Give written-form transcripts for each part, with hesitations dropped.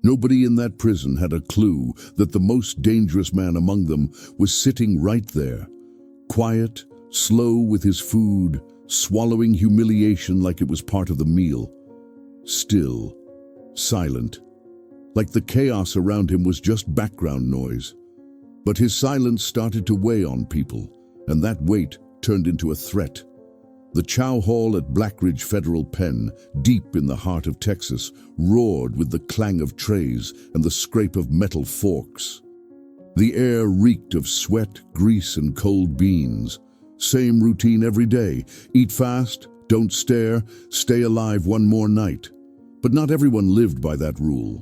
Nobody in that prison had a clue that the most dangerous man among them was sitting right there, quiet, slow with his food, swallowing humiliation like it was part of the meal. Still, silent, like the chaos around him was just background noise. But his silence started to weigh on people, and that weight turned into a threat. The chow hall at Blackridge Federal Pen, deep in the heart of Texas, roared with the clang of trays and the scrape of metal forks. The air reeked of sweat, grease, and cold beans. Same routine every day. Eat fast, don't stare, stay alive one more night. But not everyone lived by that rule.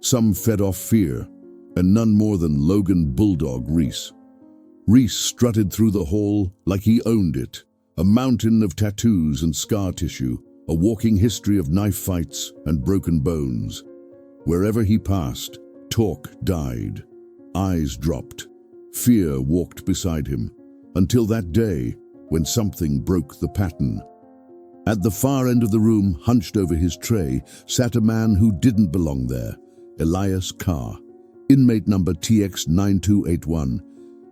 Some fed off fear, and none more than Logan Bulldog Reese. Reese strutted through the hall like he owned it, a mountain of tattoos and scar tissue, a walking history of knife fights and broken bones. Wherever he passed, talk died. Eyes dropped. Fear walked beside him, until that day when something broke the pattern. At the far end of the room, hunched over his tray, sat a man who didn't belong there, Elias Carr, inmate number TX9281,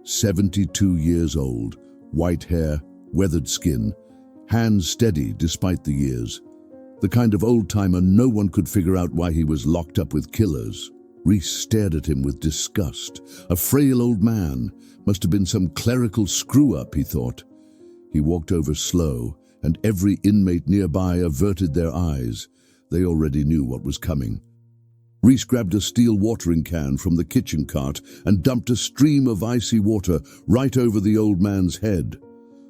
72 years old, white hair, weathered skin, hands steady despite the years. The kind of old-timer no one could figure out why he was locked up with killers. Reese stared at him with disgust. A frail old man. Must have been some clerical screw-up, he thought. He walked over slow, and every inmate nearby averted their eyes. They already knew what was coming. Reese grabbed a steel watering can from the kitchen cart and dumped a stream of icy water right over the old man's head.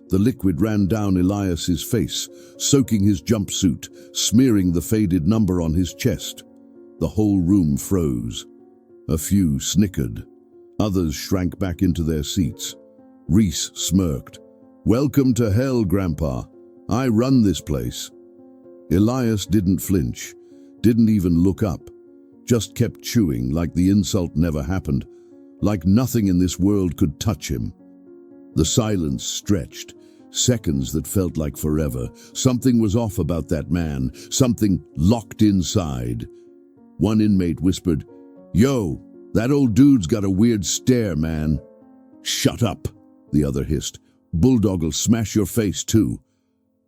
The liquid ran down Elias's face, soaking his jumpsuit, smearing the faded number on his chest. The whole room froze. A few snickered. Others shrank back into their seats. Reese smirked. "Welcome to hell, Grandpa. I run this place." Elias didn't flinch, didn't even look up, just kept chewing like the insult never happened, like nothing in this world could touch him. The silence stretched, seconds that felt like forever. Something was off about that man, something locked inside. One inmate whispered, "Yo, that old dude's got a weird stare, man." "Shut up," the other hissed. "Bulldog'll smash your face too."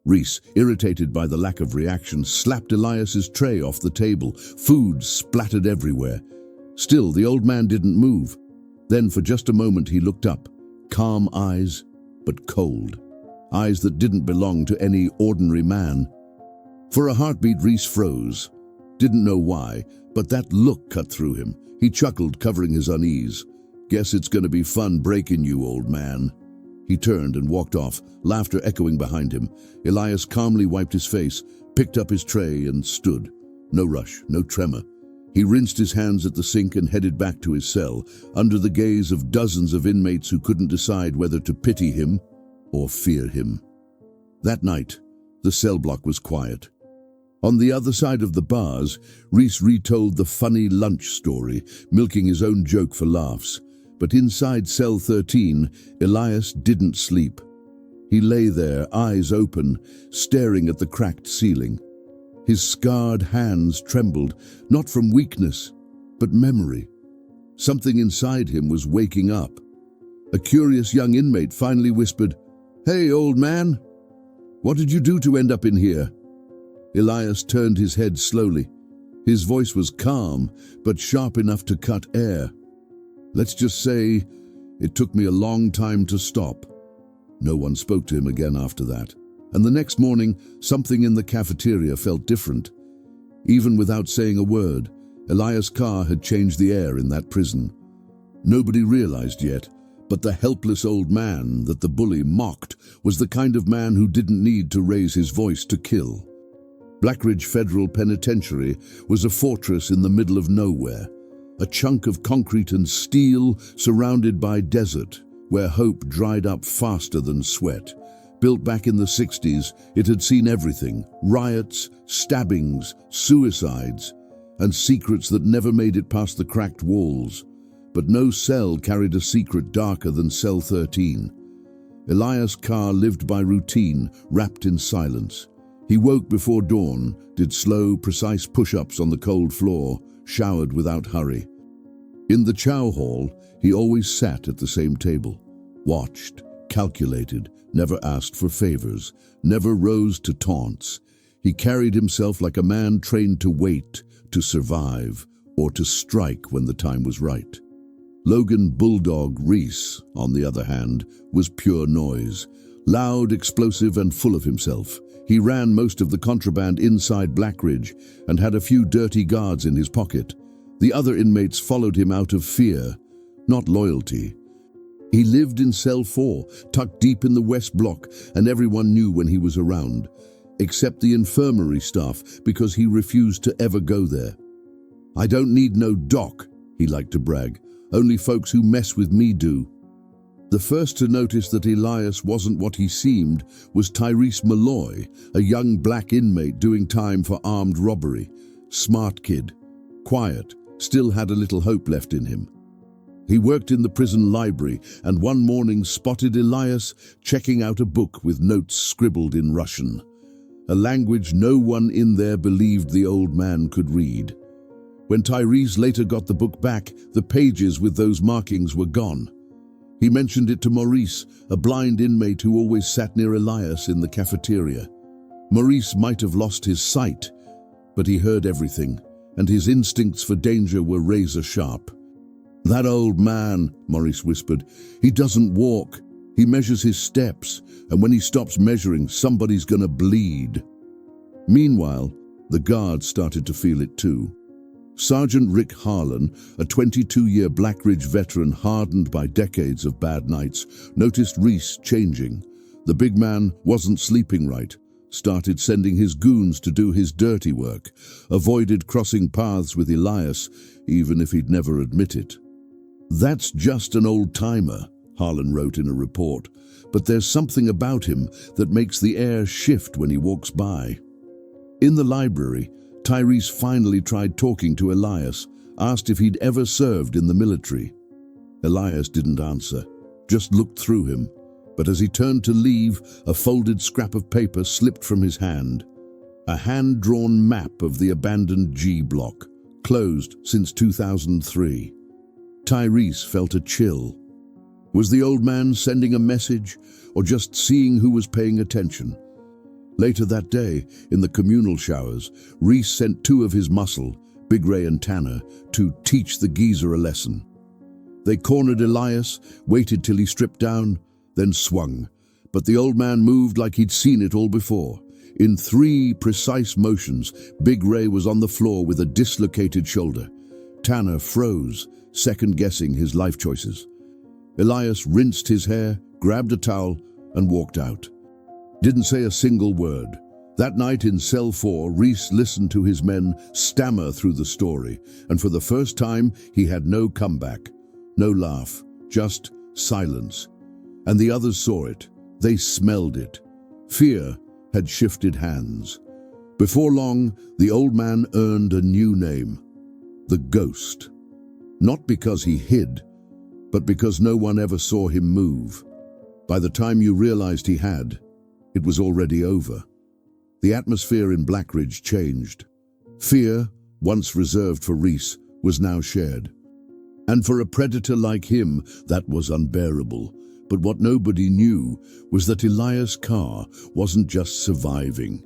Reese, irritated by the lack of reaction, slapped Elias's tray off the table. Food splattered everywhere. Still, the old man didn't move. Then for just a moment he looked up. Calm eyes, but cold. Eyes that didn't belong to any ordinary man. For a heartbeat, Reese froze. Didn't know why, but that look cut through him. He chuckled, covering his unease. "Guess it's gonna be fun breaking you, old man." He turned and walked off, laughter echoing behind him. Elias calmly wiped his face, picked up his tray and stood. No rush, no tremor. He rinsed his hands at the sink and headed back to his cell, under the gaze of dozens of inmates who couldn't decide whether to pity him or fear him. That night, the cell block was quiet. On the other side of the bars, Reese retold the funny lunch story, milking his own joke for laughs. But inside cell 13, Elias didn't sleep. He lay there, eyes open, staring at the cracked ceiling. His scarred hands trembled, not from weakness, but memory. Something inside him was waking up. A curious young inmate finally whispered, "Hey, old man, what did you do to end up in here?" Elias turned his head slowly. His voice was calm, but sharp enough to cut air. "Let's just say, it took me a long time to stop." No one spoke to him again after that. And the next morning, something in the cafeteria felt different. Even without saying a word, Elias Carr had changed the air in that prison. Nobody realized yet, but the helpless old man that the bully mocked was the kind of man who didn't need to raise his voice to kill. Blackridge Federal Penitentiary was a fortress in the middle of nowhere. A chunk of concrete and steel surrounded by desert, where hope dried up faster than sweat. Built back in the 60s, it had seen everything: riots, stabbings, suicides, and secrets that never made it past the cracked walls. But no cell carried a secret darker than cell 13. Elias Carr lived by routine, wrapped in silence. He woke before dawn, did slow, precise push-ups on the cold floor, showered without hurry. In the chow hall, he always sat at the same table, watched, calculated, never asked for favors, never rose to taunts. He carried himself like a man trained to wait, to survive, or to strike when the time was right. Logan Bulldog Reese, on the other hand, was pure noise. Loud, explosive, and full of himself. He ran most of the contraband inside Blackridge and had a few dirty guards in his pocket. The other inmates followed him out of fear, not loyalty. He lived in cell 4, tucked deep in the West Block, and everyone knew when he was around, except the infirmary staff, because he refused to ever go there. "I don't need no doc," he liked to brag. "Only folks who mess with me do." The first to notice that Elias wasn't what he seemed was Tyrese Malloy, a young black inmate doing time for armed robbery. Smart kid, quiet, still had a little hope left in him. He worked in the prison library and one morning spotted Elias checking out a book with notes scribbled in Russian, a language no one in there believed the old man could read. When Tyrese later got the book back, the pages with those markings were gone. He mentioned it to Maurice, a blind inmate who always sat near Elias in the cafeteria. Maurice might have lost his sight, but he heard everything, and his instincts for danger were razor sharp. "That old man," Maurice whispered, "he doesn't walk. He measures his steps, and when he stops measuring, somebody's gonna bleed." Meanwhile, the guards started to feel it too. Sergeant Rick Harlan, a 22-year Blackridge veteran hardened by decades of bad nights, noticed Reese changing. The big man wasn't sleeping right, started sending his goons to do his dirty work, avoided crossing paths with Elias, even if he'd never admit it. "That's just an old-timer," Harlan wrote in a report, "but there's something about him that makes the air shift when he walks by." In the library, Tyrese finally tried talking to Elias, asked if he'd ever served in the military. Elias didn't answer, just looked through him. But as he turned to leave, a folded scrap of paper slipped from his hand. A hand-drawn map of the abandoned G Block, closed since 2003. Tyrese felt a chill. Was the old man sending a message, or just seeing who was paying attention? Later that day, in the communal showers, Reese sent two of his muscle, Big Ray and Tanner, to teach the geezer a lesson. They cornered Elias, waited till he stripped down, then swung. But the old man moved like he'd seen it all before. In 3 precise motions, Big Ray was on the floor with a dislocated shoulder. Tanner froze, second-guessing his life choices. Elias rinsed his hair, grabbed a towel, and walked out. Didn't say a single word. That night in cell 4, Reese listened to his men stammer through the story, and for the first time, he had no comeback, no laugh, just silence. And the others saw it. They smelled it. Fear had shifted hands. Before long, the old man earned a new name, the Ghost. Not because he hid, but because no one ever saw him move. By the time you realized he had, it was already over. The atmosphere in Blackridge changed. Fear, once reserved for Reese, was now shared. And for a predator like him, that was unbearable. But what nobody knew was that Elias Carr wasn't just surviving.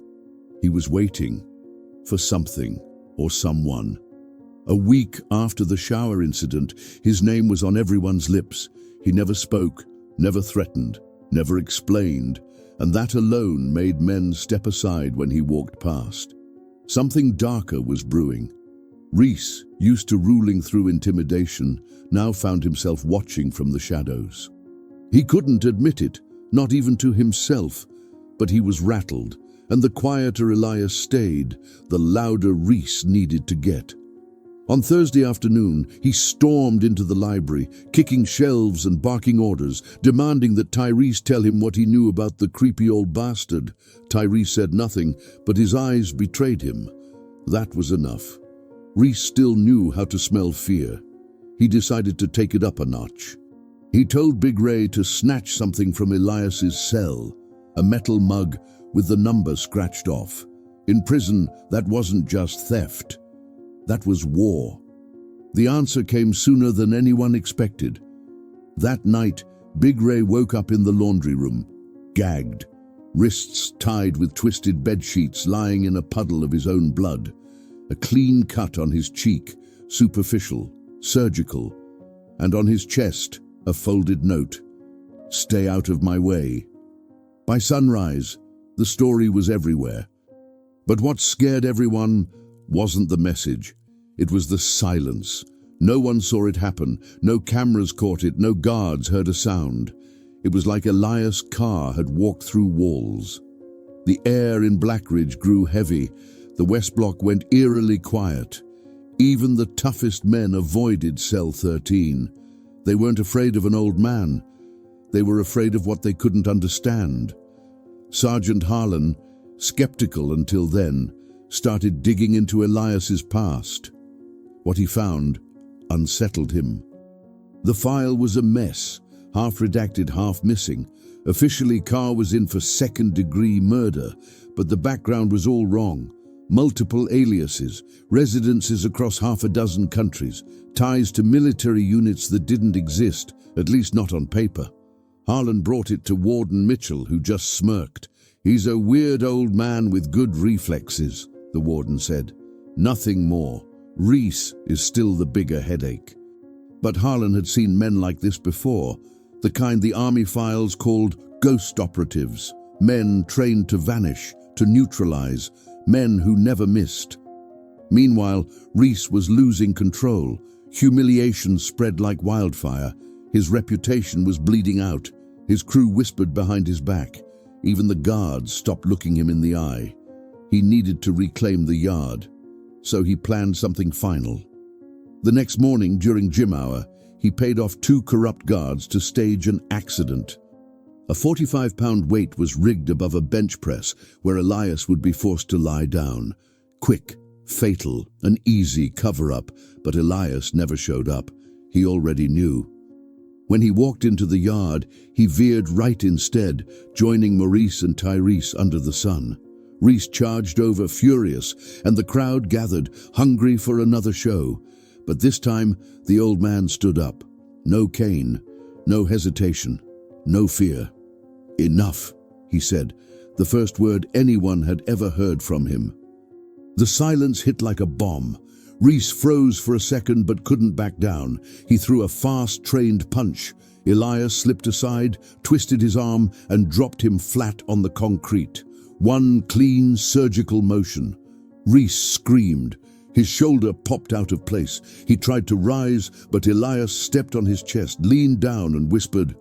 He was waiting for something or someone. A week after the shower incident, his name was on everyone's lips. He never spoke, never threatened, never explained, and that alone made men step aside when he walked past. Something darker was brewing. Reese, used to ruling through intimidation, now found himself watching from the shadows. He couldn't admit it, not even to himself, but he was rattled, and the quieter Elias stayed, the louder Reese needed to get. On Thursday afternoon, he stormed into the library, kicking shelves and barking orders, demanding that Tyrese tell him what he knew about the creepy old bastard. Tyrese said nothing, but his eyes betrayed him. That was enough. Reese still knew how to smell fear. He decided to take it up a notch. He told Big Ray to snatch something from Elias's cell, a metal mug with the number scratched off. In prison, that wasn't just theft. That was war. The answer came sooner than anyone expected. That night, Big Ray woke up in the laundry room, gagged, wrists tied with twisted bedsheets, lying in a puddle of his own blood, a clean cut on his cheek, superficial, surgical, and on his chest, a folded note, "Stay out of my way." By sunrise, the story was everywhere. But what scared everyone wasn't the message. It was the silence. No one saw it happen. No cameras caught it. No guards heard a sound. It was like Elias Carr had walked through walls. The air in Blackridge grew heavy. The West Block went eerily quiet. Even the toughest men avoided Cell 13. They weren't afraid of an old man. They were afraid of what they couldn't understand. Sergeant Harlan, skeptical until then, started digging into Elias's past. What he found unsettled him. The file was a mess, half redacted, half missing. Officially, Carr was in for second-degree murder, but the background was all wrong. Multiple aliases, residences across half a dozen countries, ties to military units that didn't exist, at least not on paper. Harlan brought it to Warden Mitchell, who just smirked. "He's a weird old man with good reflexes," the warden said. "Nothing more. Reese is still the bigger headache." But Harlan had seen men like this before, the kind the army files called ghost operatives, men trained to vanish, to neutralize, men who never missed. Meanwhile, Reese was losing control. Humiliation spread like wildfire. His reputation was bleeding out. His crew whispered behind his back. Even the guards stopped looking him in the eye. He needed to reclaim the yard, so he planned something final. The next morning, during gym hour, he paid off 2 corrupt guards to stage an accident. A 45-pound weight was rigged above a bench press where Elias would be forced to lie down. Quick, fatal, an easy cover-up, but Elias never showed up. He already knew. When he walked into the yard, he veered right instead, joining Maurice and Tyrese under the sun. Reese charged over, furious, and the crowd gathered, hungry for another show. But this time, the old man stood up. No cane, no hesitation, no fear. "Enough," he said, the first word anyone had ever heard from him. The silence hit like a bomb. Reese froze for a second but couldn't back down. He threw a fast, trained punch. Elias slipped aside, twisted his arm, and dropped him flat on the concrete. One clean, surgical motion. Reese screamed. His shoulder popped out of place. He tried to rise, but Elias stepped on his chest, leaned down and whispered,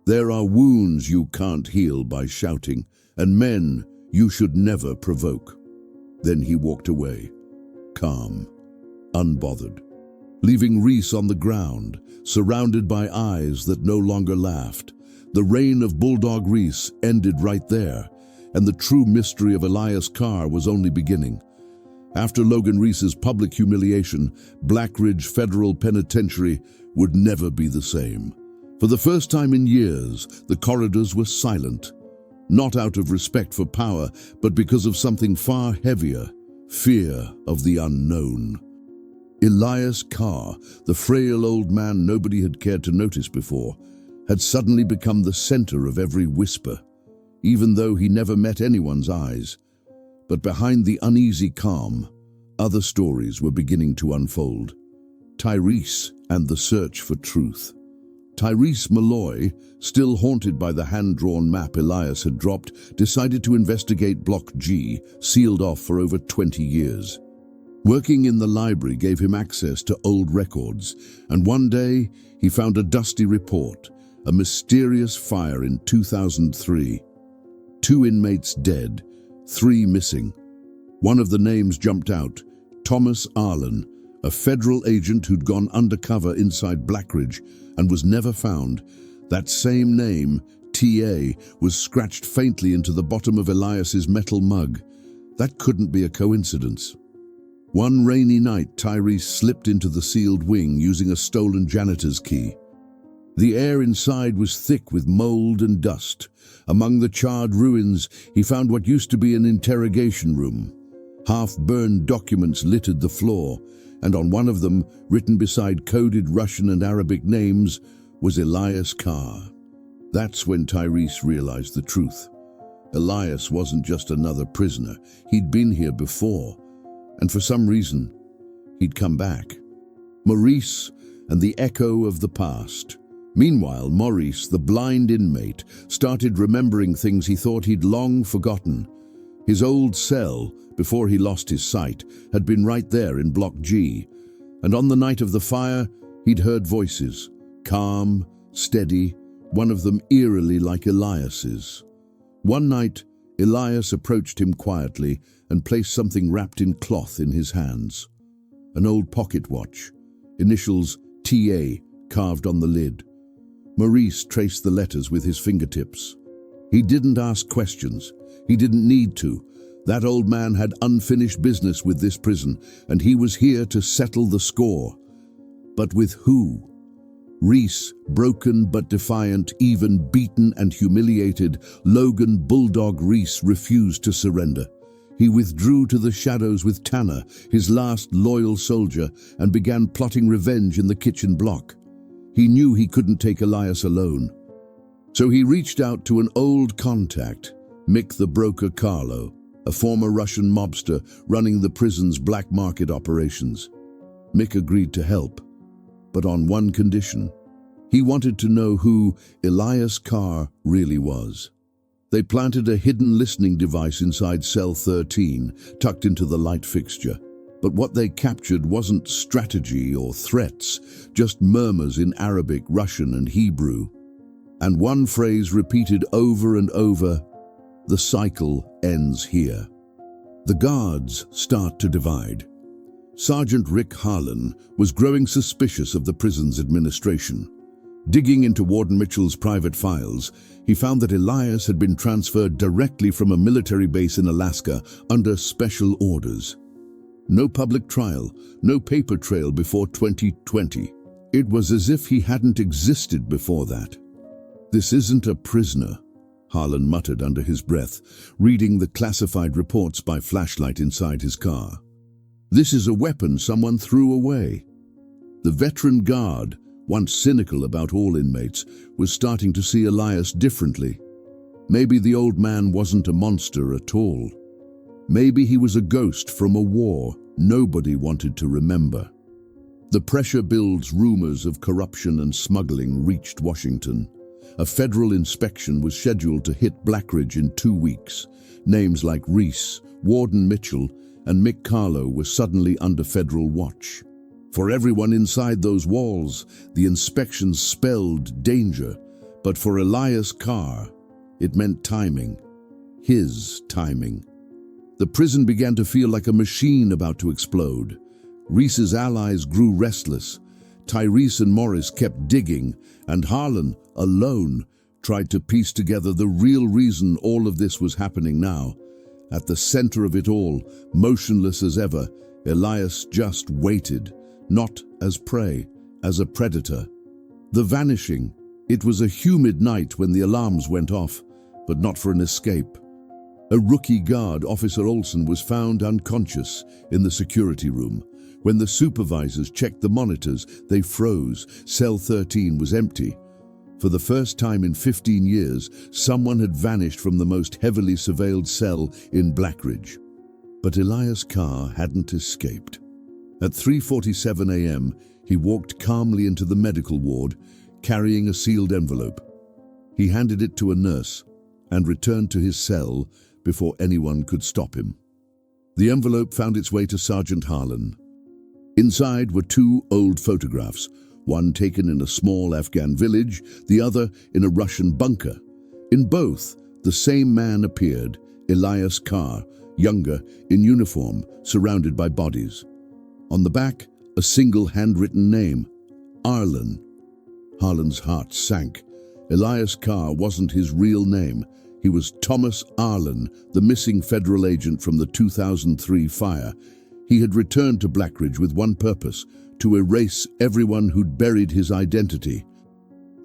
"There are wounds you can't heal by shouting, and men you should never provoke." Then he walked away, calm, unbothered, leaving Reese on the ground, surrounded by eyes that no longer laughed. The reign of Bulldog Reese ended right there, and the true mystery of Elias Carr was only beginning. After Logan Reese's public humiliation, Blackridge Federal Penitentiary would never be the same. For the first time in years, the corridors were silent, not out of respect for power, but because of something far heavier, fear of the unknown. Elias Carr, the frail old man nobody had cared to notice before, had suddenly become the center of every whisper, even though he never met anyone's eyes. But behind the uneasy calm, other stories were beginning to unfold. Tyrese and the search for truth. Tyrese Malloy, still haunted by the hand-drawn map Elias had dropped, decided to investigate Block G, sealed off for over 20 years. Working in the library gave him access to old records, and one day he found a dusty report, a mysterious fire in 2003. 2 inmates dead, 3 missing. One of the names jumped out, Thomas Arlen, a federal agent who'd gone undercover inside Blackridge and was never found. That same name, TA, was scratched faintly into the bottom of Elias's metal mug. That couldn't be a coincidence. One rainy night, Tyrese slipped into the sealed wing using a stolen janitor's key. The air inside was thick with mold and dust. Among the charred ruins, he found what used to be an interrogation room. Half-burned documents littered the floor, and on one of them, written beside coded Russian and Arabic names, was Elias Carr. That's when Tyrese realized the truth. Elias wasn't just another prisoner. He'd been here before, and for some reason, he'd come back. Maurice and the echo of the past. Meanwhile, Maurice, the blind inmate, started remembering things he thought he'd long forgotten. His old cell, before he lost his sight, had been right there in Block G, and on the night of the fire, he'd heard voices, calm, steady, one of them eerily like Elias's. One night, Elias approached him quietly and placed something wrapped in cloth in his hands. An old pocket watch, initials TA carved on the lid. Maurice traced the letters with his fingertips. He didn't ask questions. He didn't need to. That old man had unfinished business with this prison, and he was here to settle the score. But with who? Reese, broken but defiant, even beaten and humiliated, Logan Bulldog Reese refused to surrender. He withdrew to the shadows with Tanner, his last loyal soldier, and began plotting revenge in the kitchen block. He knew he couldn't take Elias alone. So he reached out to an old contact, Mick the Broker Carlo, a former Russian mobster running the prison's black market operations. Mick agreed to help, but on one condition. He wanted to know who Elias Carr really was. They planted a hidden listening device inside cell 13, tucked into the light fixture. But what they captured wasn't strategy or threats, just murmurs in Arabic, Russian, and Hebrew. And one phrase repeated over and over, "The cycle ends here." The guards start to divide. Sergeant Rick Harlan was growing suspicious of the prison's administration. Digging into Warden Mitchell's private files, he found that Elias had been transferred directly from a military base in Alaska under special orders. No public trial, no paper trail before 2020. It was as if he hadn't existed before that. "This isn't a prisoner," Harlan muttered under his breath, reading the classified reports by flashlight inside his car. "This is a weapon someone threw away." The veteran guard, once cynical about all inmates, was starting to see Elias differently. Maybe the old man wasn't a monster at all. Maybe he was a ghost from a war nobody wanted to remember. The pressure builds. Rumors of corruption and smuggling reached Washington. A federal inspection was scheduled to hit Blackridge in 2 weeks. Names like Reese, Warden Mitchell, and Mick Carlo were suddenly under federal watch. For everyone inside those walls, the inspections spelled danger, but for Elias Carr, it meant timing. His timing. The prison began to feel like a machine about to explode. Reese's allies grew restless. Tyrese and Morris kept digging, and Harlan, alone, tried to piece together the real reason all of this was happening now. At the center of it all, motionless as ever, Elias just waited, not as prey, as a predator. The vanishing. It was a humid night when the alarms went off, but not for an escape. A rookie guard, Officer Olson, was found unconscious in the security room. When the supervisors checked the monitors, they froze. Cell 13 was empty. For the first time in 15 years, someone had vanished from the most heavily surveilled cell in Blackridge. But Elias Carr hadn't escaped. At 3:47 a.m., he walked calmly into the medical ward, carrying a sealed envelope. He handed it to a nurse and returned to his cell before anyone could stop him. The envelope found its way to Sergeant Harlan. Inside were 2 old photographs, one taken in a small Afghan village, the other in a Russian bunker. In both, the same man appeared, Elias Carr, younger, in uniform, surrounded by bodies. On the back, a single handwritten name, Arlen. Harlan's heart sank. Elias Carr wasn't his real name. He was Thomas Arlen, the missing federal agent from the 2003 fire. He had returned to Blackridge with one purpose, to erase everyone who'd buried his identity.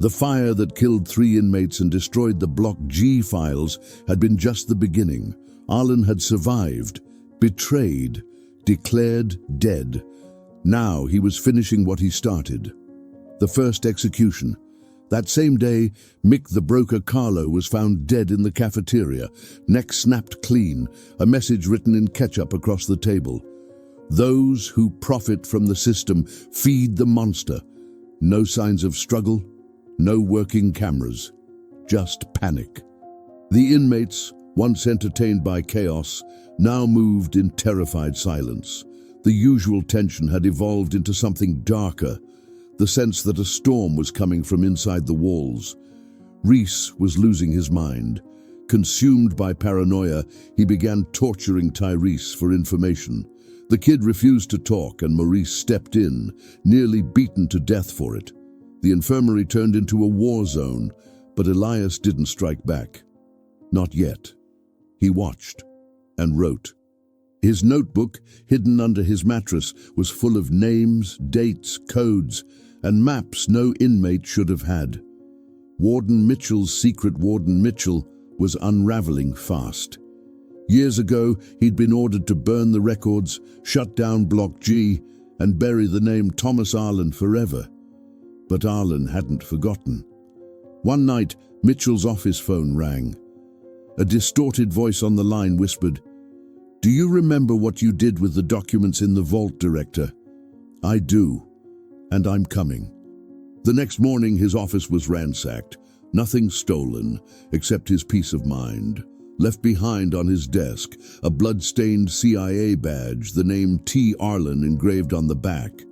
The fire that killed 3 inmates and destroyed the Block G files had been just the beginning. Arlen had survived, betrayed, declared dead. Now he was finishing what he started. The first execution. That same day, Mick the broker Carlo was found dead in the cafeteria, neck snapped clean, a message written in ketchup across the table. Those who profit from the system feed the monster. No signs of struggle, no working cameras, just panic. The inmates, once entertained by chaos, now moved in terrified silence. The usual tension had evolved into something darker, the sense that a storm was coming from inside the walls. Reese was losing his mind. Consumed by paranoia, he began torturing Tyrese for information. The kid refused to talk, and Maurice stepped in, nearly beaten to death for it. The infirmary turned into a war zone, but Elias didn't strike back. Not yet. He watched and wrote. His notebook, hidden under his mattress, was full of names, dates, codes, and maps no inmate should have had. Warden Mitchell's secret Warden Mitchell was unraveling fast. Years ago, he'd been ordered to burn the records, shut down Block G, and bury the name Thomas Arlen forever. But Arlen hadn't forgotten. One night, Mitchell's office phone rang. A distorted voice on the line whispered, "Do you remember what you did with the documents in the vault, Director?" "I do, and I'm coming." The next morning, his office was ransacked. Nothing stolen, except his peace of mind. Left behind on his desk, a blood-stained CIA badge, the name T. Arlen engraved on the back.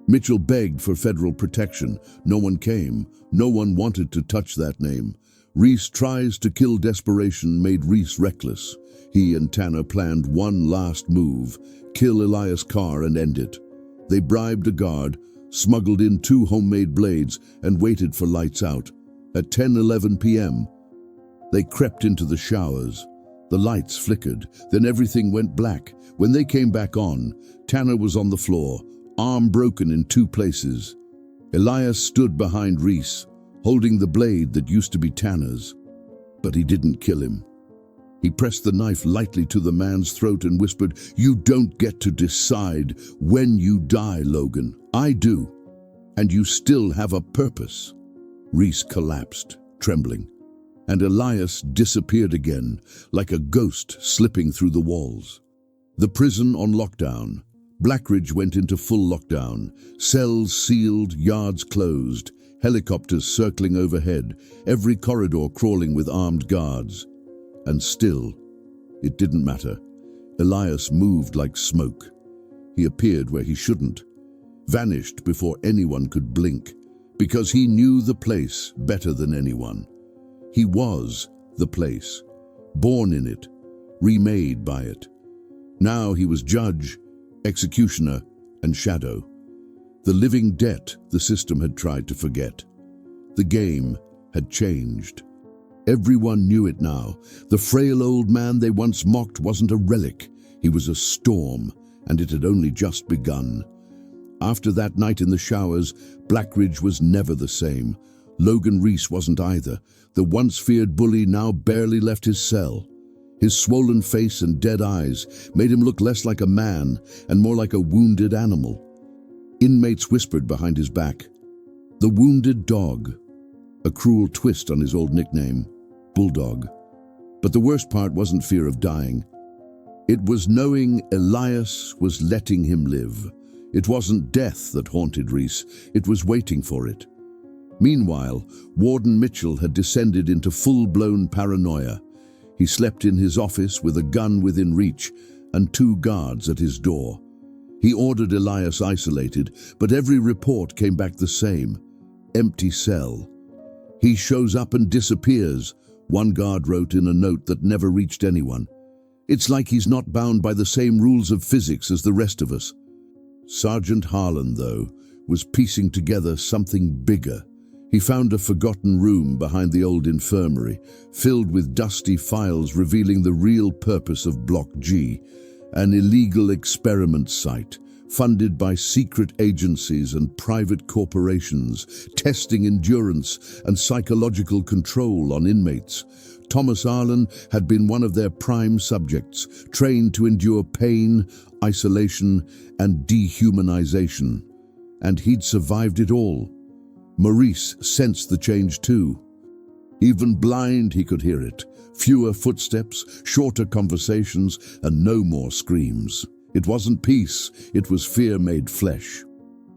Mitchell begged for federal protection. No one came. No one wanted to touch that name. Reese tries to kill desperation made Reese reckless. He and Tanner planned one last move, kill Elias Carr and end it. They bribed a guard, smuggled in 2 homemade blades, and waited for lights out. At 10:11 p.m., they crept into the showers. The lights flickered, then everything went black. When they came back on, Tanner was on the floor, arm broken in 2 places. Elias stood behind Reese, holding the blade that used to be Tanner's. But he didn't kill him. He pressed the knife lightly to the man's throat and whispered, "You don't get to decide when you die, Logan. I do. And you still have a purpose." Reese collapsed, trembling, and Elias disappeared again, like a ghost slipping through the walls. The prison on lockdown. Blackridge went into full lockdown. Cells sealed, yards closed, helicopters circling overhead, every corridor crawling with armed guards. And still, it didn't matter. Elias moved like smoke. He appeared where he shouldn't, vanished before anyone could blink, because he knew the place better than anyone. He was the place, born in it, remade by it. Now he was judge, executioner, and shadow. The living debt the system had tried to forget. The game had changed. Everyone knew it now. The frail old man they once mocked wasn't a relic. He was a storm, and it had only just begun. After that night in the showers, Blackridge was never the same. Logan Reese wasn't either. The once feared bully now barely left his cell. His swollen face and dead eyes made him look less like a man and more like a wounded animal. Inmates whispered behind his back, "The wounded dog," a cruel twist on his old nickname, Bulldog. But the worst part wasn't fear of dying. It was knowing Elias was letting him live. It wasn't death that haunted Reese, it was waiting for it. Meanwhile, Warden Mitchell had descended into full-blown paranoia. He slept in his office with a gun within reach and 2 guards at his door. He ordered Elias isolated, but every report came back the same: empty cell. "He shows up and disappears," one guard wrote in a note that never reached anyone. "It's like he's not bound by the same rules of physics as the rest of us." Sergeant Harlan, though, was piecing together something bigger. He found a forgotten room behind the old infirmary, filled with dusty files revealing the real purpose of Block G, an illegal experiment site funded by secret agencies and private corporations, testing endurance and psychological control on inmates. Thomas Arlen had been one of their prime subjects, trained to endure pain, isolation and dehumanization. And he'd survived it all. Maurice sensed the change too. Even blind, he could hear it. Fewer footsteps, shorter conversations, and no more screams. It wasn't peace, it was fear made flesh.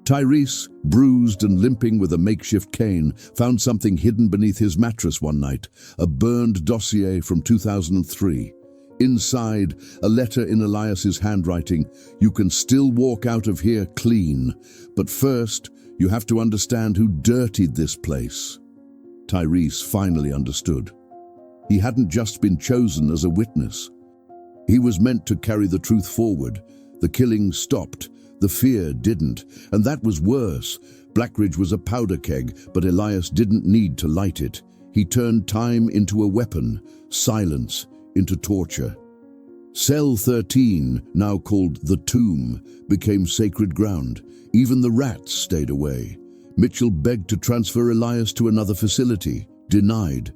Tyrese, bruised and limping with a makeshift cane, found something hidden beneath his mattress one night, a burned dossier from 2003. Inside, a letter in Elias's handwriting: "You can still walk out of here clean, but first, you have to understand who dirtied this place." Tyrese finally understood. He hadn't just been chosen as a witness. He was meant to carry the truth forward. The killing stopped. The fear didn't, and that was worse. Blackridge was a powder keg, but Elias didn't need to light it. He turned time into a weapon, silence into torture. Cell 13, now called the Tomb, became sacred ground. Even the rats stayed away. Mitchell begged to transfer Elias to another facility, denied.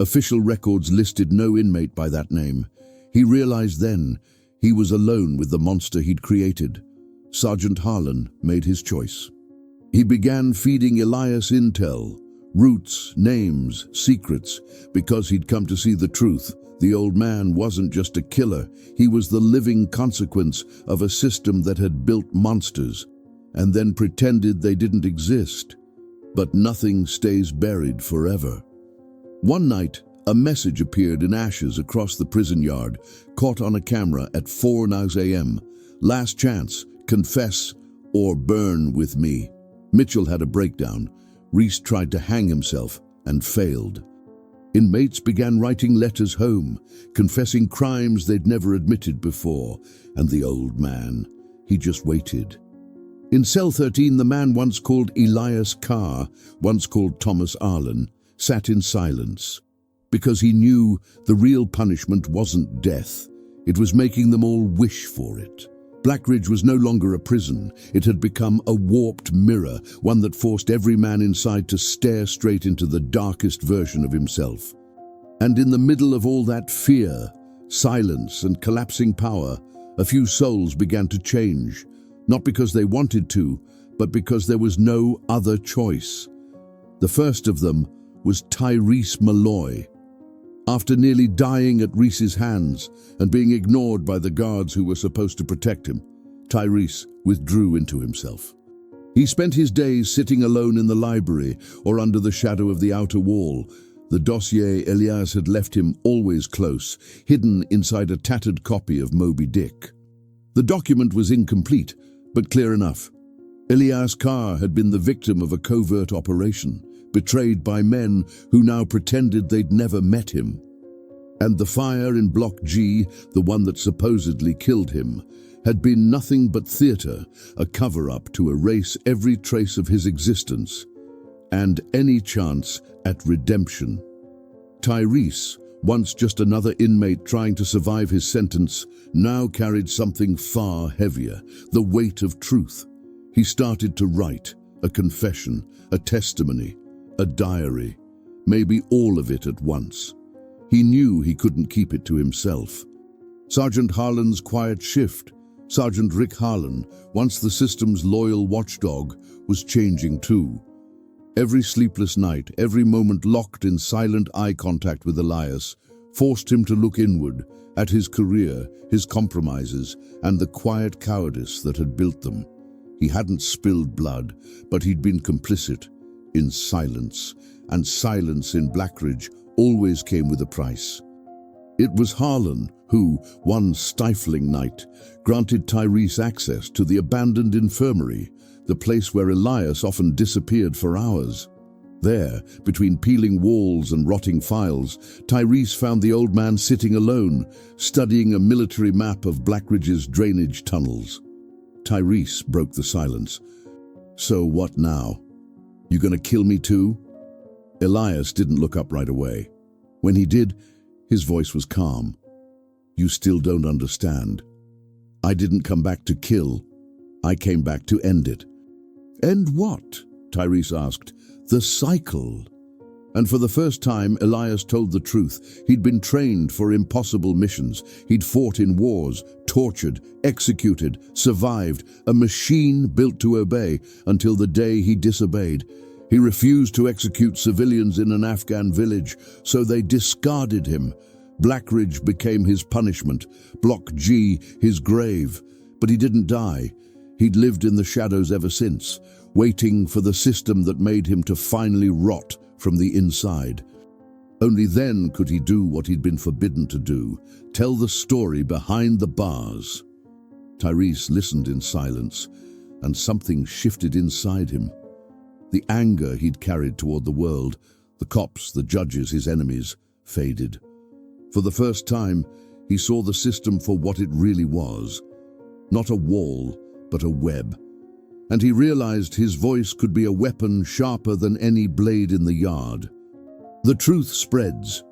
Official records listed no inmate by that name. He realized then he was alone with the monster he'd created. Sergeant Harlan made his choice. He began feeding Elias intel, roots, names, secrets, because he'd come to see the truth. The old man wasn't just a killer, he was the living consequence of a system that had built monsters, and then pretended they didn't exist. But nothing stays buried forever. One night, a message appeared in ashes across the prison yard, caught on a camera at 4 a.m. "Last chance. Confess or burn with me." Mitchell had a breakdown. Reese tried to hang himself and failed. Inmates began writing letters home, confessing crimes they'd never admitted before. And the old man, he just waited. In cell 13, the man once called Elias Carr, once called Thomas Arlen, sat in silence. Because he knew the real punishment wasn't death. It was making them all wish for it. Blackridge was no longer a prison. It had become a warped mirror, one that forced every man inside to stare straight into the darkest version of himself. And in the middle of all that fear, silence, and collapsing power, a few souls began to change, not because they wanted to, but because there was no other choice. The first of them was Tyrese Malloy. After nearly dying at Reese's hands and being ignored by the guards who were supposed to protect him, Tyrese withdrew into himself. He spent his days sitting alone in the library or under the shadow of the outer wall. The dossier Elias had left him always close, hidden inside a tattered copy of Moby Dick. The document was incomplete, but clear enough. Elias Carr had been the victim of a covert operation, betrayed by men who now pretended they'd never met him. And the fire in Block G, the one that supposedly killed him, had been nothing but theater, a cover-up to erase every trace of his existence, and any chance at redemption. Tyrese, once just another inmate trying to survive his sentence, now carried something far heavier, the weight of truth. He started to write, a confession, a testimony, a diary, maybe all of it at once. He knew he couldn't keep it to himself. Sergeant Harlan's quiet shift, Sergeant Rick Harlan, once the system's loyal watchdog, was changing too. Every sleepless night, every moment locked in silent eye contact with Elias, forced him to look inward, at his career, his compromises, and the quiet cowardice that had built them. He hadn't spilled blood, but he'd been complicit, in silence, and silence in Blackridge always came with a price. It was Harlan who, one stifling night, granted Tyrese access to the abandoned infirmary, the place where Elias often disappeared for hours. There, between peeling walls and rotting files, Tyrese found the old man sitting alone, studying a military map of Blackridge's drainage tunnels. Tyrese broke the silence. "So what now? You gonna kill me too?" Elias didn't look up right away. When he did, his voice was calm. "You still don't understand. I didn't come back to kill. I came back to end it." "End what?" Tyrese asked. "The cycle." And for the first time, Elias told the truth. He'd been trained for impossible missions. He'd fought in wars, tortured, executed, survived, a machine built to obey, until the day he disobeyed. He refused to execute civilians in an Afghan village, so they discarded him. Blackridge became his punishment, Block G his grave. But he didn't die. He'd lived in the shadows ever since, waiting for the system that made him to finally rot from the inside. Only then could he do what he'd been forbidden to do, tell the story behind the bars. Tyrese listened in silence, and something shifted inside him. The anger he'd carried toward the world, the cops, the judges, his enemies, faded. For the first time, he saw the system for what it really was. Not a wall, but a web. And he realized his voice could be a weapon sharper than any blade in the yard. The truth spreads.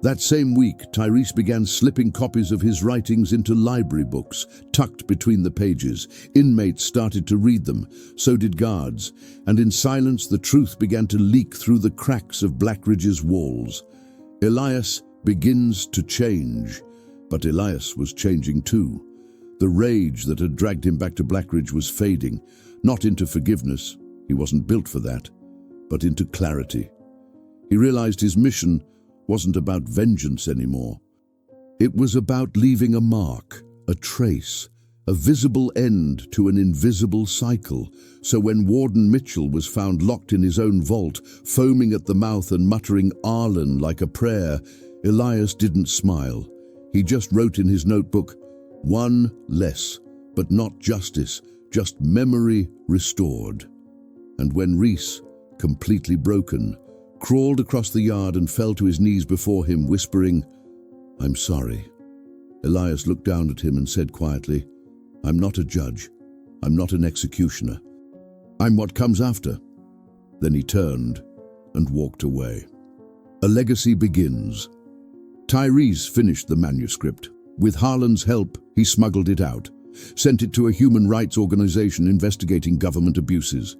That same week, Tyrese began slipping copies of his writings into library books, tucked between the pages. Inmates started to read them, so did guards, and in silence the truth began to leak through the cracks of Blackridge's walls. Elias begins to change, but Elias was changing too. The rage that had dragged him back to Blackridge was fading, not into forgiveness, he wasn't built for that, but into clarity. He realized his mission wasn't about vengeance anymore. It was about leaving a mark, a trace, a visible end to an invisible cycle. So when Warden Mitchell was found locked in his own vault, foaming at the mouth and muttering Arlen like a prayer, Elias didn't smile. He just wrote in his notebook, "One less, but not justice, just memory restored." And when Reese, completely broken, crawled across the yard and fell to his knees before him, whispering, "I'm sorry," Elias looked down at him and said quietly, "I'm not a judge. I'm not an executioner. I'm what comes after." Then he turned and walked away. A legacy begins. Tyrese finished the manuscript. With Harlan's help, he smuggled it out, sent it to a human rights organization investigating government abuses.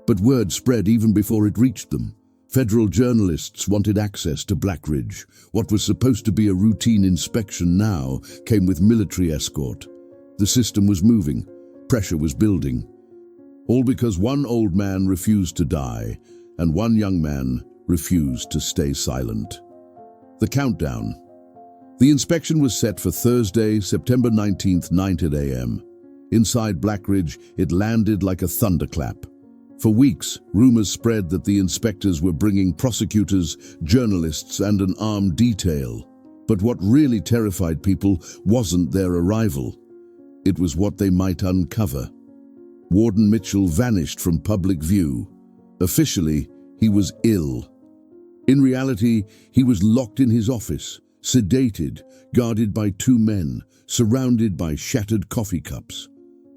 But word spread even before it reached them. Federal journalists wanted access to Blackridge. What was supposed to be a routine inspection now came with military escort. The system was moving. Pressure was building. All because one old man refused to die, and one young man refused to stay silent. The countdown. The inspection was set for Thursday, September 19th, 9 a.m. Inside Blackridge, it landed like a thunderclap. For weeks, rumors spread that the inspectors were bringing prosecutors, journalists, and an armed detail. But what really terrified people wasn't their arrival. It was what they might uncover. Warden Mitchell vanished from public view. Officially, he was ill. In reality, he was locked in his office, sedated, guarded by two men, surrounded by shattered coffee cups.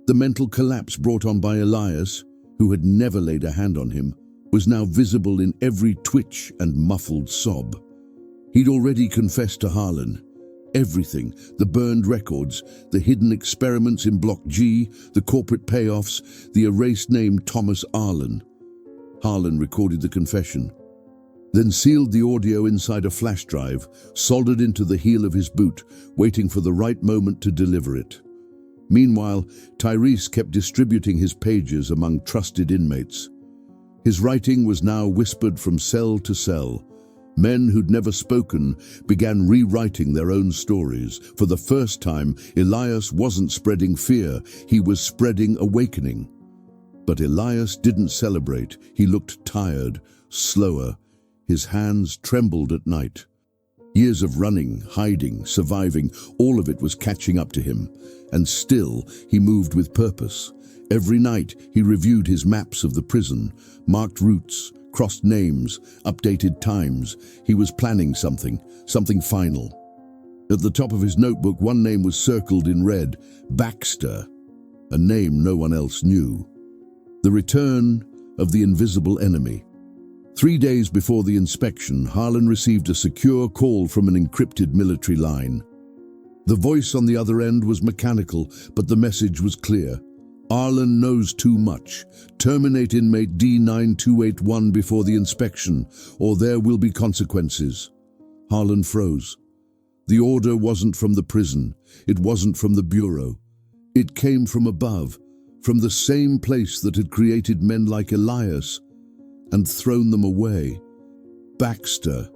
The mental collapse brought on by Elias, who had never laid a hand on him, was now visible in every twitch and muffled sob. He'd already confessed to Harlan. Everything, the burned records, the hidden experiments in Block G, the corporate payoffs, the erased name Thomas Arlen. Harlan recorded the confession, then sealed the audio inside a flash drive, soldered into the heel of his boot, waiting for the right moment to deliver it. Meanwhile, Tyrese kept distributing his pages among trusted inmates. His writing was now whispered from cell to cell. Men who'd never spoken began rewriting their own stories. For the first time, Elias wasn't spreading fear, he was spreading awakening. But Elias didn't celebrate. He looked tired, slower. His hands trembled at night. Years of running, hiding, surviving, all of it was catching up to him. And still, he moved with purpose. Every night, he reviewed his maps of the prison, marked routes, crossed names, updated times. He was planning something final. At the top of his notebook, one name was circled in red, Baxter, a name no one else knew. The return of the invisible enemy. 3 days before the inspection, Harlan received a secure call from an encrypted military line. The voice on the other end was mechanical, but the message was clear. Arlen knows too much. Terminate inmate D9281 before the inspection, or there will be consequences. Harlan froze. The order wasn't from the prison. It wasn't from the bureau. It came from above, from the same place that had created men like Elias and thrown them away. Baxter.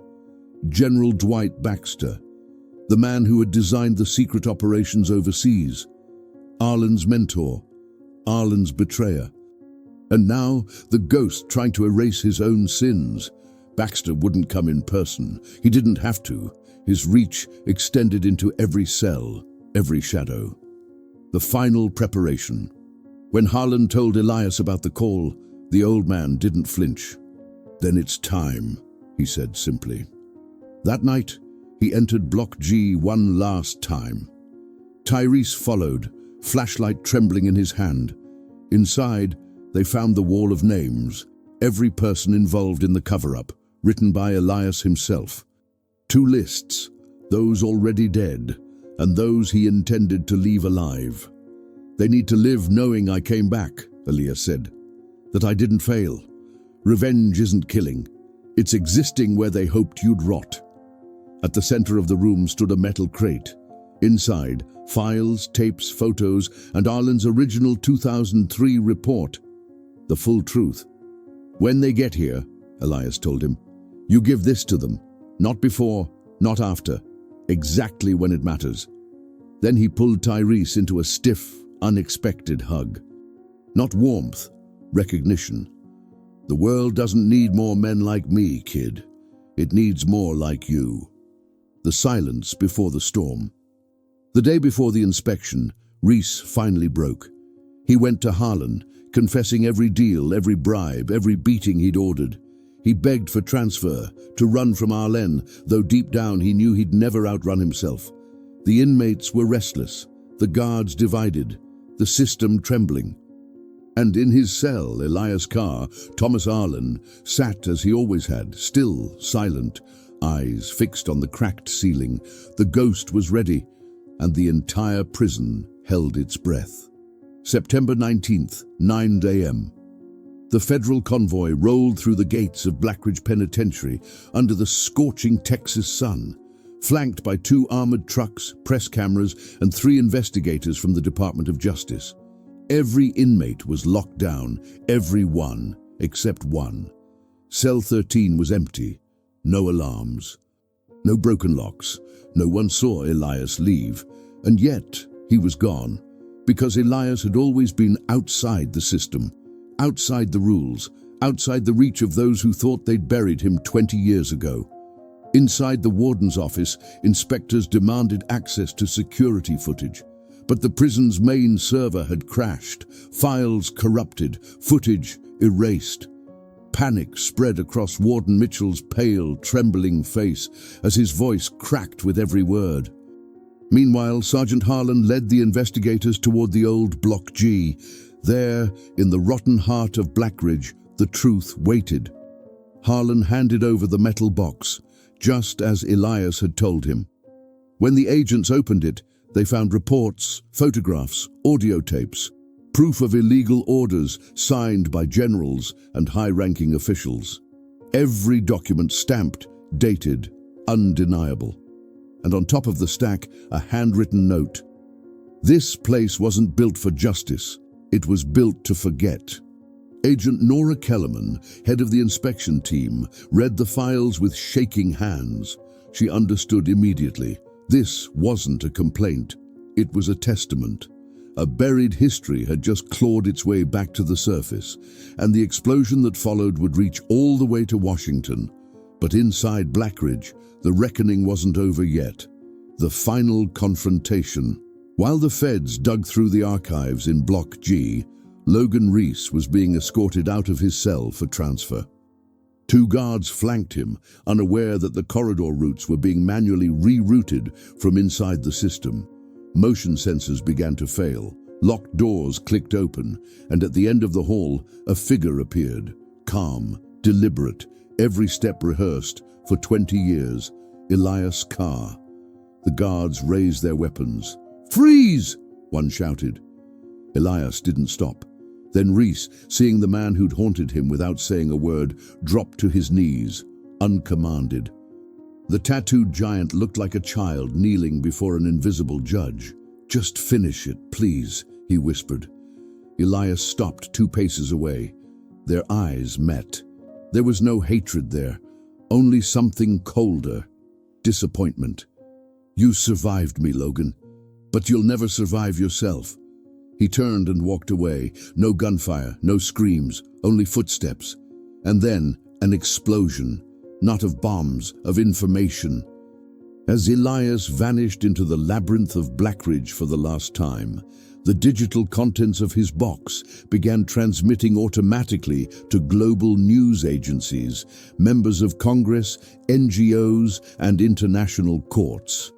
General Dwight Baxter. The man who had designed the secret operations overseas. Arlen's mentor. Arlen's betrayer. And now, the ghost trying to erase his own sins. Baxter wouldn't come in person. He didn't have to. His reach extended into every cell, every shadow. The final preparation. When Harlan told Elias about the call, the old man didn't flinch. "Then it's time," he said simply. That night, he entered Block G one last time. Tyrese followed, flashlight trembling in his hand. Inside, they found the wall of names, every person involved in the cover-up, written by Elias himself. 2 lists, those already dead, and those he intended to leave alive. "They need to live knowing I came back," Elias said. "That I didn't fail. Revenge isn't killing. It's existing where they hoped you'd rot." At the center of the room stood a metal crate. Inside, files, tapes, photos, and Arlen's original 2003 report. The full truth. "When they get here," Elias told him, "you give this to them. Not before, not after. Exactly when it matters." Then he pulled Tyrese into a stiff, unexpected hug. Not warmth, recognition. "The world doesn't need more men like me, kid. It needs more like you." The silence before the storm. The day before the inspection, Reese finally broke. He went to Harlan, confessing every deal, every bribe, every beating he'd ordered. He begged for transfer, to run from Arlen, though deep down he knew he'd never outrun himself. The inmates were restless, the guards divided, the system trembling. And in his cell, Elias Carr, Thomas Arlen, sat as he always had, still, silent, eyes fixed on the cracked ceiling. The ghost was ready, and the entire prison held its breath. September 19th, 9 a.m. The federal convoy rolled through the gates of Blackridge Penitentiary under the scorching Texas sun, flanked by 2 armored trucks, press cameras, and 3 investigators from the Department of Justice. Every inmate was locked down, every one except one. Cell 13 was empty, no alarms, no broken locks. No one saw Elias leave, and yet he was gone, because Elias had always been outside the system, outside the rules, outside the reach of those who thought they'd buried him 20 years ago. Inside the warden's office, inspectors demanded access to security footage. But the prison's main server had crashed, files corrupted, footage erased. Panic spread across Warden Mitchell's pale, trembling face as his voice cracked with every word. Meanwhile, Sergeant Harlan led the investigators toward the old Block G. There, in the rotten heart of Blackridge, the truth waited. Harlan handed over the metal box, just as Elias had told him. When the agents opened it, they found reports, photographs, audio tapes, proof of illegal orders signed by generals and high-ranking officials. Every document stamped, dated, undeniable. And on top of the stack, a handwritten note. This place wasn't built for justice. It was built to forget. Agent Nora Kellerman, head of the inspection team, read the files with shaking hands. She understood immediately. This wasn't a complaint. It was a testament. A buried history had just clawed its way back to the surface, and the explosion that followed would reach all the way to Washington. But inside Blackridge, the reckoning wasn't over yet. The final confrontation. While the feds dug through the archives in Block G, Logan Reese was being escorted out of his cell for transfer. 2 guards flanked him, unaware that the corridor routes were being manually rerouted from inside the system. Motion sensors began to fail, locked doors clicked open, and at the end of the hall, a figure appeared, calm, deliberate, every step rehearsed for 20 years, Elias Carr. The guards raised their weapons. "Freeze!" one shouted. Elias didn't stop. Then Reese, seeing the man who'd haunted him without saying a word, dropped to his knees, uncommanded. The tattooed giant looked like a child kneeling before an invisible judge. "Just finish it, please," he whispered. Elias stopped 2 paces away. Their eyes met. There was no hatred there, only something colder. Disappointment. "You survived me, Logan, but you'll never survive yourself." He turned and walked away. No gunfire, no screams, only footsteps. And then an explosion, not of bombs, of information. As Elias vanished into the labyrinth of Blackridge for the last time, the digital contents of his box began transmitting automatically to global news agencies, members of Congress, NGOs, and international courts.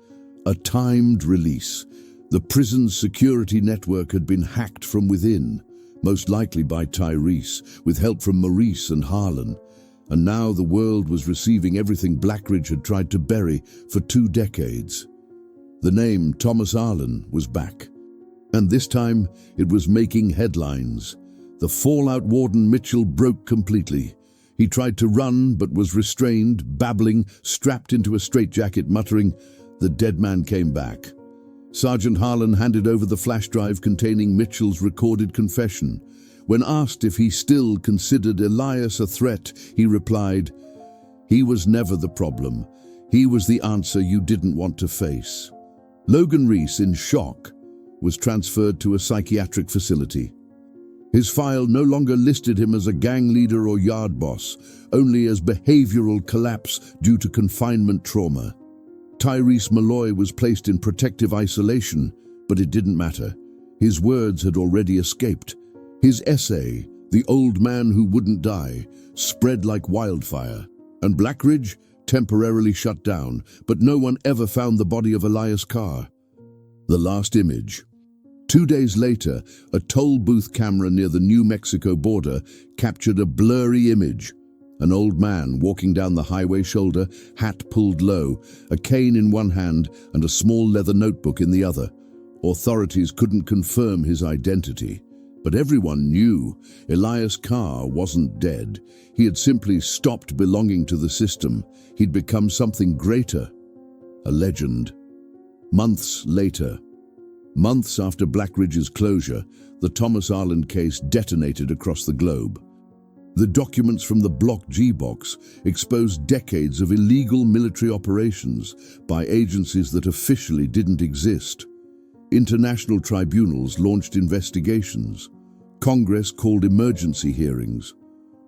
A timed release. The prison's security network had been hacked from within, most likely by Tyrese, with help from Maurice and Harlan. And now the world was receiving everything Blackridge had tried to bury for 2 decades. The name Thomas Arlen was back. And this time, it was making headlines. The Fallout Warden Mitchell broke completely. He tried to run, but was restrained, babbling, strapped into a straitjacket, muttering, "The dead man came back." Sergeant Harlan handed over the flash drive containing Mitchell's recorded confession. When asked if he still considered Elias a threat, he replied, "He was never the problem. He was the answer you didn't want to face." Logan Reese, in shock, was transferred to a psychiatric facility. His file no longer listed him as a gang leader or yard boss, only as behavioral collapse due to confinement trauma. Tyrese Malloy was placed in protective isolation, but it didn't matter. His words had already escaped. His essay, "The Old Man Who Wouldn't Die," spread like wildfire, and Blackridge temporarily shut down, but no one ever found the body of Elias Carr. The last image. 2 days later, a toll booth camera near the New Mexico border captured a blurry image. An old man walking down the highway shoulder, hat pulled low, a cane in one hand and a small leather notebook in the other. Authorities couldn't confirm his identity, but everyone knew Elias Carr wasn't dead. He had simply stopped belonging to the system. He'd become something greater, a legend. Months later, months after Blackridge's closure, the Thomas Arlen case detonated across the globe. The documents from the Block G box exposed decades of illegal military operations by agencies that officially didn't exist. International tribunals launched investigations. Congress called emergency hearings.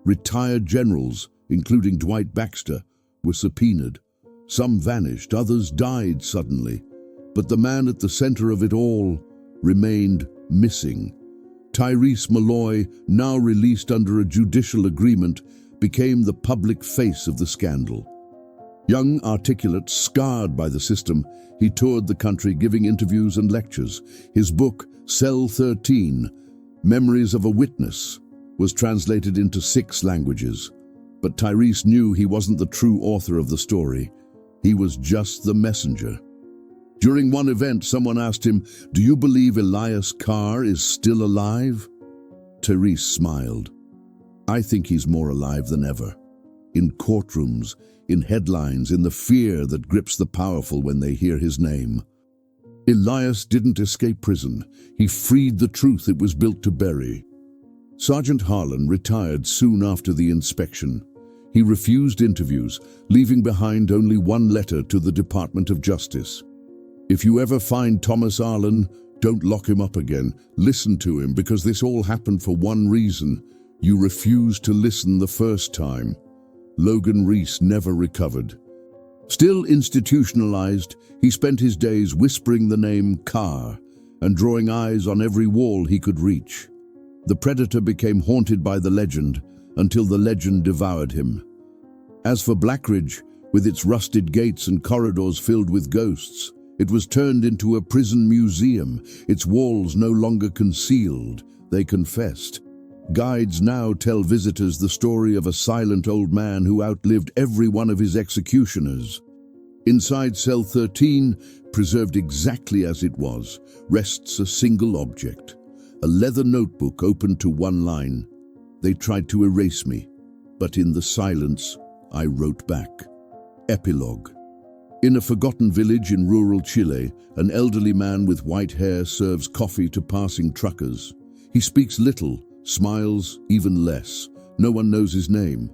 Retired generals, including Dwight Baxter, were subpoenaed. Some vanished, others died suddenly. But the man at the center of it all remained missing. Tyrese Malloy, now released under a judicial agreement, became the public face of the scandal. Young, articulate, scarred by the system, he toured the country giving interviews and lectures. His book, Cell 13, Memories of a Witness, was translated into 6 languages. But Tyrese knew he wasn't the true author of the story. He was just the messenger. During one event, someone asked him, "Do you believe Elias Carr is still alive?" Tyrese smiled. "I think he's more alive than ever. In courtrooms, in headlines, in the fear that grips the powerful when they hear his name." Elias didn't escape prison. He freed the truth it was built to bury. Sergeant Harlan retired soon after the inspection. He refused interviews, leaving behind only one letter to the Department of Justice. "If you ever find Thomas Arlen, don't lock him up again. Listen to him, because this all happened for one reason. You refused to listen the first time." Logan Reese never recovered. Still institutionalized, he spent his days whispering the name Carr and drawing eyes on every wall he could reach. The predator became haunted by the legend until the legend devoured him. As for Blackridge, with its rusted gates and corridors filled with ghosts, it was turned into a prison museum, its walls no longer concealed, they confessed. Guides now tell visitors the story of a silent old man who outlived every one of his executioners. Inside Cell 13, preserved exactly as it was, rests a single object, a leather notebook opened to one line. They tried to erase me, but in the silence, I wrote back. Epilogue. In a forgotten village in rural Chile, an elderly man with white hair serves coffee to passing truckers. He speaks little, smiles even less. No one knows his name.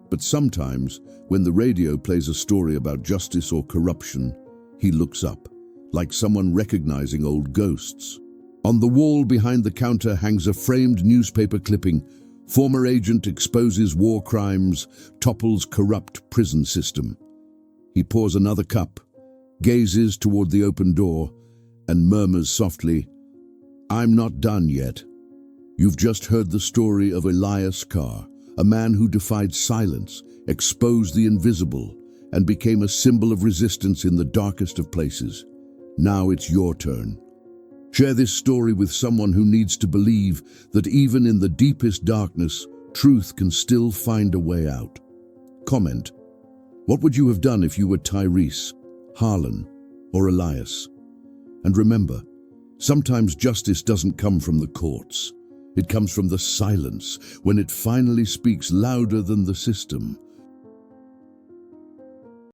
But sometimes, when the radio plays a story about justice or corruption, he looks up, like someone recognizing old ghosts. On the wall behind the counter hangs a framed newspaper clipping. Former agent exposes war crimes, topples corrupt prison system. He pours another cup, gazes toward the open door, and murmurs softly, "I'm not done yet." You've just heard the story of Elias Carr, a man who defied silence, exposed the invisible, and became a symbol of resistance in the darkest of places. Now it's your turn. Share this story with someone who needs to believe that even in the deepest darkness, truth can still find a way out. Comment. What would you have done if you were Tyrese, Harlan, or Elias? And remember, sometimes justice doesn't come from the courts. It comes from the silence, when it finally speaks louder than the system.